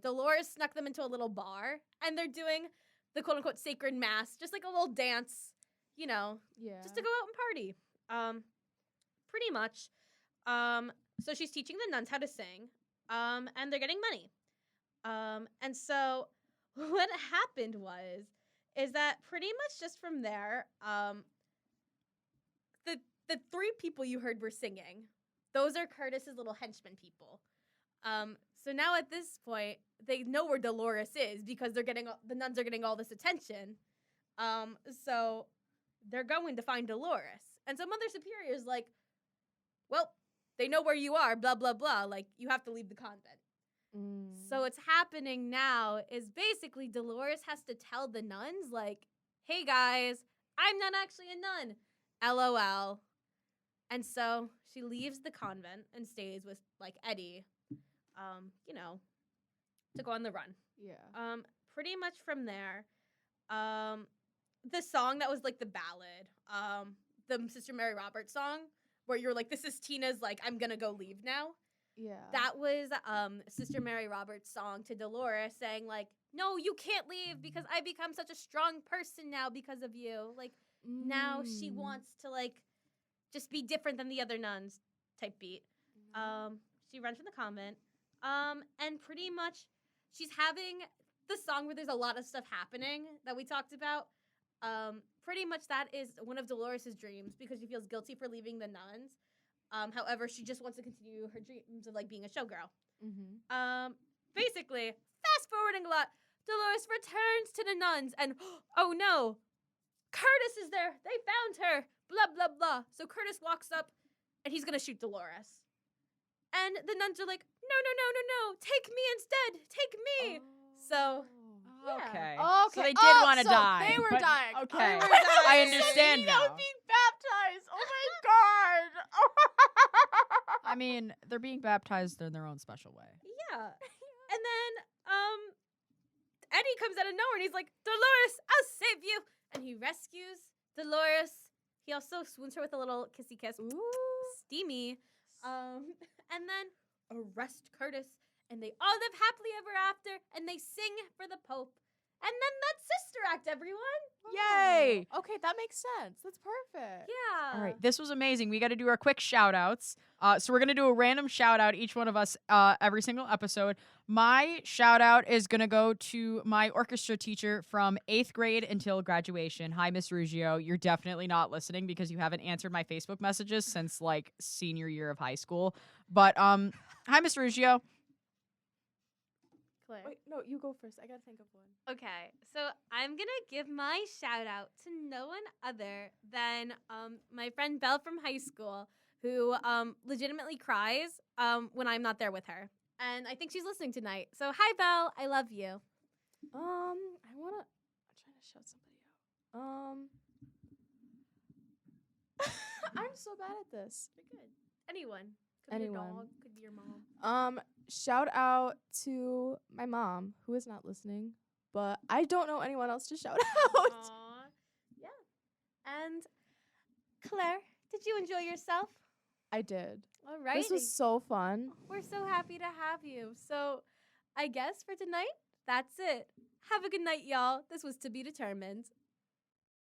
Dolores snuck them into a little bar, and they're doing the quote-unquote sacred mass, just like a little dance, Yeah. just to go out and party. Pretty much. So she's teaching the nuns how to sing, and they're getting money. And so what happened is that pretty much just from there, the 3 people you heard were singing. Those are Curtis's little henchmen people. So now at this point, they know where Dolores is because the nuns are getting all this attention. So they're going to find Dolores. And so Mother Superior's like, well, they know where you are, blah, blah, blah. Like, you have to leave the convent. So what's happening now is basically Dolores has to tell the nuns, like, hey, guys, I'm not actually a nun. LOL. And so she leaves the convent and stays with, like, Eddie, to go on the run. Yeah. Pretty much from there, the song that was, like, the ballad, the Sister Mary Roberts song, where you're like, this is Tina's, like, I'm gonna go leave now. Yeah. That was Sister Mary Roberts' song to Dolores saying, like, no, you can't leave because I become such a strong person now because of you. Like, now she wants to, like, just be different than the other nuns type beat. She runs from the convent. And pretty much she's having the song where there's a lot of stuff happening that we talked about. Pretty much that is one of Dolores' dreams because she feels guilty for leaving the nuns. However, she just wants to continue her dreams of, like, being a showgirl. Basically, fast forwarding a lot, Dolores returns to the nuns and, oh no, Curtis is there. They found her. Blah, blah, blah. So Curtis walks up and he's going to shoot Dolores. And the nuns are like, no. Take me instead. Take me. So, yeah. Okay. Okay. So they did want to so die. They were but- dying. Okay. They were dying. I understand now. being baptized. Oh my god. I mean, they're being baptized in their own special way. Yeah. And then Eddie comes out of nowhere and he's like, Dolores, I'll save you. And he rescues Dolores. He also swoons her with a little kissy kiss. Ooh. Steamy. And then arrest Curtis. And they all live happily ever after. And they sing for the Pope. And then that's Sister Act, everyone. Yay! Okay, that makes sense. That's perfect. Yeah. All right, this was amazing. We got to do our quick shout outs. So we're going to do a random shout out, each one of us, every single episode. My shout out is going to go to my orchestra teacher from 8th grade until graduation. Hi, Miss Ruggiero. You're definitely not listening because you haven't answered my Facebook messages since, like, senior year of high school. But hi, Miss Ruggiero. Claire. Wait, no, you go first. I gotta think of one. Okay, so I'm gonna give my shout out to no one other than my friend Belle from high school, who legitimately cries when I'm not there with her, and I think she's listening tonight. So hi, Belle, I love you. I'm trying to shout somebody out. I'm so bad at this. You're good. Anyone. Could be your Anyone. dog. Could be your mom. Shout out to my mom, who is not listening, but I don't know anyone else to shout out. Aww. Yeah. And Claire, did you enjoy yourself? I did. All right. This was so fun. We're so happy to have you. So I guess for tonight, that's it. Have a good night, y'all. This was To Be Determined.